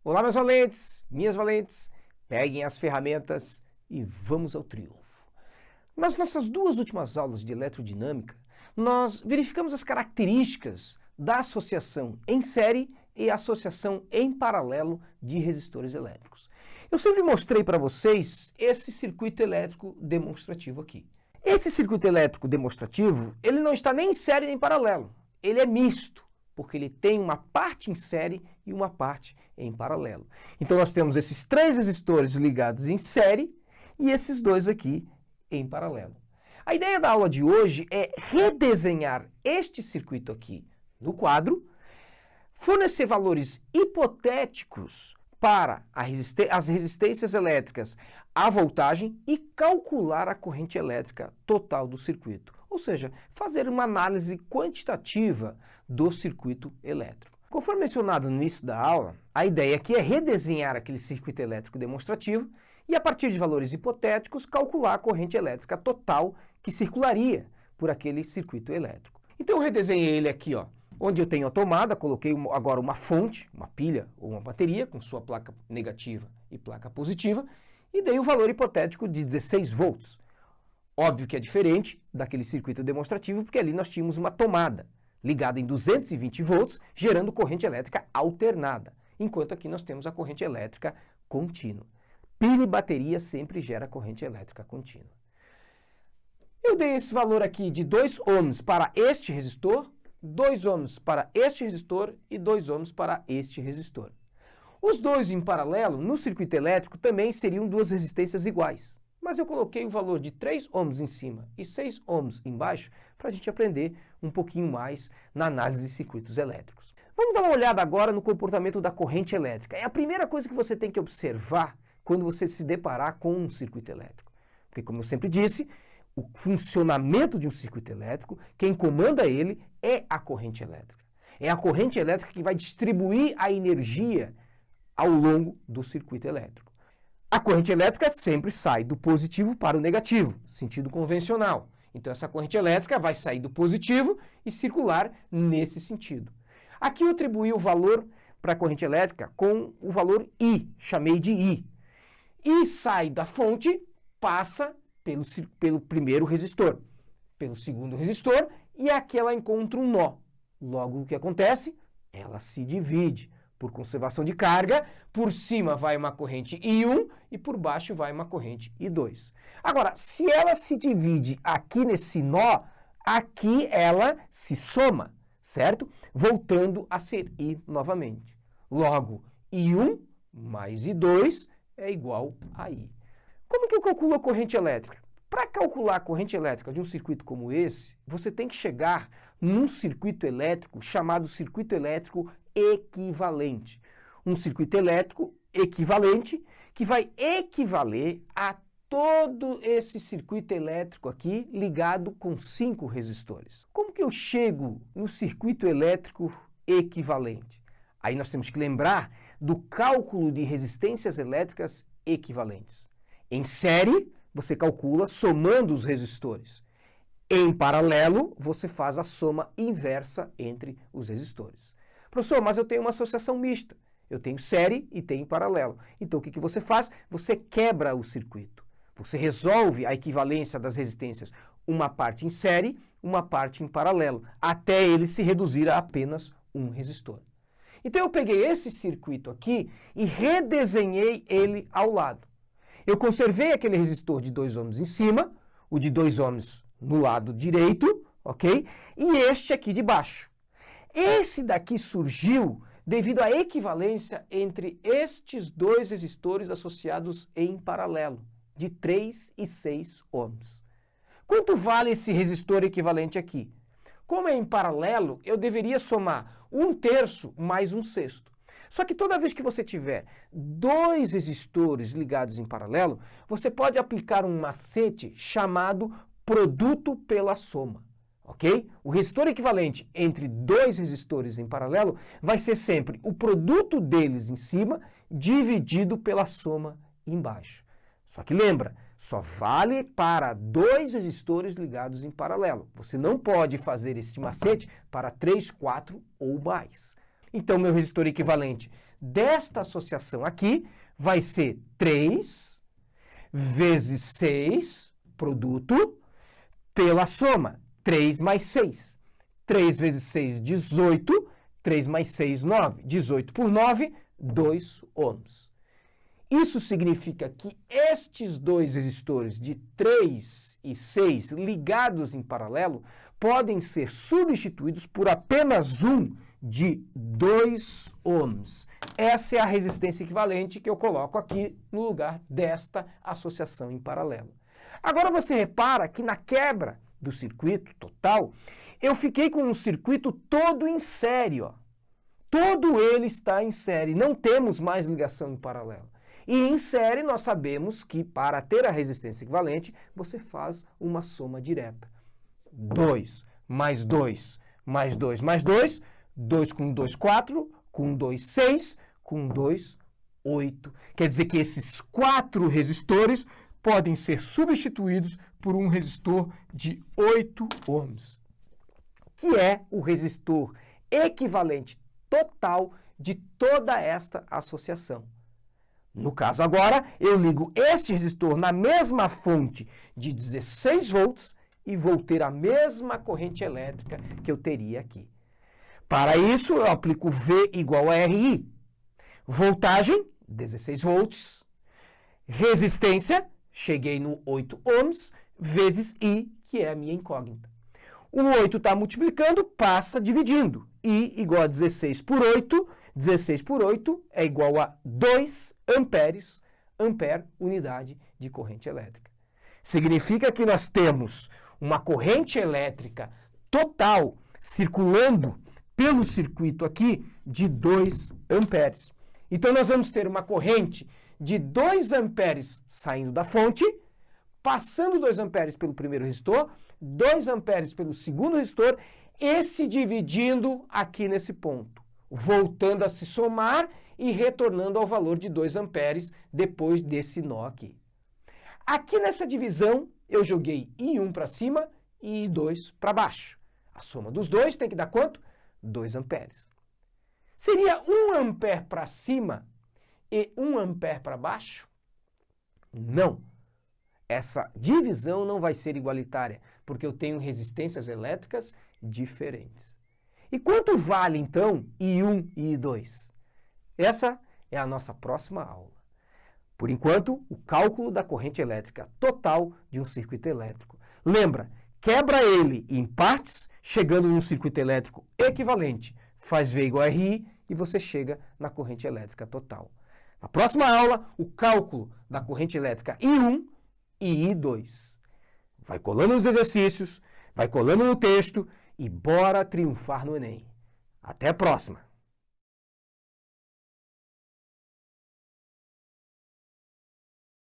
Olá, meus valentes, minhas valentes, peguem as ferramentas e vamos ao triunfo. Nas nossas duas últimas aulas de eletrodinâmica, nós verificamos as características da associação em série e associação em paralelo de resistores elétricos. Eu sempre mostrei para vocês esse circuito elétrico demonstrativo aqui. Esse circuito elétrico demonstrativo, ele não está nem em série nem em paralelo, ele é misto, porque ele tem uma parte em série e uma parte em paralelo. Então nós temos esses três resistores ligados em série e esses dois aqui em paralelo. A ideia da aula de hoje é redesenhar este circuito aqui no quadro, fornecer valores hipotéticos para as resistências elétricas, a voltagem e calcular a corrente elétrica total do circuito. Ou seja, fazer uma análise quantitativa do circuito elétrico. Conforme mencionado no início da aula, a ideia aqui é redesenhar aquele circuito elétrico demonstrativo e, a partir de valores hipotéticos, calcular a corrente elétrica total que circularia por aquele circuito elétrico. Então eu redesenhei ele aqui, ó, onde eu tenho a tomada, coloquei agora uma fonte, uma pilha ou uma bateria com sua placa negativa e placa positiva e dei o valor hipotético de 16 volts. Óbvio que é diferente daquele circuito demonstrativo, porque ali nós tínhamos uma tomada ligada em 220 volts, gerando corrente elétrica alternada, enquanto aqui nós temos a corrente elétrica contínua. Pilha e bateria sempre gera corrente elétrica contínua. Eu dei esse valor aqui de 2 ohms para este resistor, 2 ohms para este resistor e 2 ohms para este resistor. Os dois em paralelo, no circuito elétrico, também seriam duas resistências iguais. Mas eu coloquei o valor de 3 ohms em cima e 6 ohms embaixo para a gente aprender um pouquinho mais na análise de circuitos elétricos. Vamos dar uma olhada agora no comportamento da corrente elétrica. É a primeira coisa que você tem que observar quando você se deparar com um circuito elétrico. Porque, como eu sempre disse, o funcionamento de um circuito elétrico, quem comanda ele é a corrente elétrica. É a corrente elétrica que vai distribuir a energia ao longo do circuito elétrico. A corrente elétrica sempre sai do positivo para o negativo, sentido convencional. Então essa corrente elétrica vai sair do positivo e circular nesse sentido. Aqui eu atribuí o valor para a corrente elétrica com o valor I, chamei de I. I sai da fonte, passa pelo primeiro resistor, pelo segundo resistor e aqui ela encontra um nó. Logo o que acontece? Ela se divide. Por conservação de carga, por cima vai uma corrente I1 e por baixo vai uma corrente I2. Agora, se ela se divide aqui nesse nó, aqui ela se soma, certo? Voltando a ser I novamente. Logo, I1 mais I2 é igual a I. Como que eu calculo a corrente elétrica? Para calcular a corrente elétrica de um circuito como esse, você tem que chegar num circuito elétrico chamado circuito elétrico equivalente. Um circuito elétrico equivalente que vai equivaler a todo esse circuito elétrico aqui ligado com 5 resistores. Como que eu chego no circuito elétrico equivalente? Aí nós temos que lembrar do cálculo de resistências elétricas equivalentes. Em série, você calcula somando os resistores. Em paralelo, você faz a soma inversa entre os resistores. Professor, mas eu tenho uma associação mista. Eu tenho série e tenho paralelo. Então o que você faz? Você quebra o circuito. Você resolve a equivalência das resistências, uma parte em série, uma parte em paralelo, até ele se reduzir a apenas um resistor. Então eu peguei esse circuito aqui e redesenhei ele ao lado. Eu conservei aquele resistor de 2 ohms em cima, o de 2 ohms no lado direito, ok? E este aqui de baixo. Esse daqui surgiu devido à equivalência entre estes dois resistores associados em paralelo, de 3 e 6 ohms. Quanto vale esse resistor equivalente aqui? Como é em paralelo, eu deveria somar 1/3 mais 1/6. Só que toda vez que você tiver dois resistores ligados em paralelo, você pode aplicar um macete chamado produto pela soma. Ok? O resistor equivalente entre dois resistores em paralelo vai ser sempre o produto deles em cima dividido pela soma embaixo. Só que lembra, só vale para dois resistores ligados em paralelo. Você não pode fazer esse macete para 3, 4 ou mais. Então, meu resistor equivalente desta associação aqui vai ser 3 vezes 6, produto, pela soma, 3 mais 6. 3 vezes 6, 18. 3 mais 6, 9. 18 por 9, 2 ohms. Isso significa que estes dois resistores de 3 e 6 ligados em paralelo podem ser substituídos por apenas um de 2 ohms. Essa é a resistência equivalente que eu coloco aqui no lugar desta associação em paralelo. Agora você repara que na quebra do circuito total, eu fiquei com um circuito todo em série, ó. Todo ele está em série, não temos mais ligação em paralelo. E em série nós sabemos que para ter a resistência equivalente, você faz uma soma direta. 2 mais 2 mais 2 mais 2, 2 com 2, 4, com 2, 6, com 2, 8. Quer dizer que esses 4 resistores podem ser substituídos por um resistor de 8 ohms, que é o resistor equivalente total de toda esta associação. No caso agora, eu ligo este resistor na mesma fonte de 16 volts e vou ter a mesma corrente elétrica que eu teria aqui. Para isso, eu aplico V igual a RI. Voltagem, 16 volts. Resistência, cheguei no 8 ohms, vezes I, que é a minha incógnita. O 8 está multiplicando, passa dividindo. I igual a 16 por 8. 16 por 8 é igual a 2 amperes, ampere, unidade de corrente elétrica. Significa que nós temos uma corrente elétrica total circulando pelo circuito aqui de 2 amperes. Então nós vamos ter uma corrente de 2 amperes saindo da fonte, passando 2 amperes pelo primeiro resistor, 2 amperes pelo segundo resistor e se dividindo aqui nesse ponto, voltando a se somar e retornando ao valor de 2 amperes depois desse nó aqui. Aqui nessa divisão, eu joguei I1 para cima e I2 para baixo. A soma dos dois tem que dar quanto? 2 amperes. Seria 1 ampere para cima e 1 ampere para baixo? Não. Essa divisão não vai ser igualitária, porque eu tenho resistências elétricas diferentes. E quanto vale, então, I1 e I2? Essa é a nossa próxima aula. Por enquanto, o cálculo da corrente elétrica total de um circuito elétrico. Lembra, quebra ele em partes, chegando num circuito elétrico equivalente. Faz V igual a RI e você chega na corrente elétrica total. Na próxima aula, o cálculo da corrente elétrica I1 e I2. Vai colando nos exercícios, vai colando no texto e bora triunfar no Enem. Até a próxima!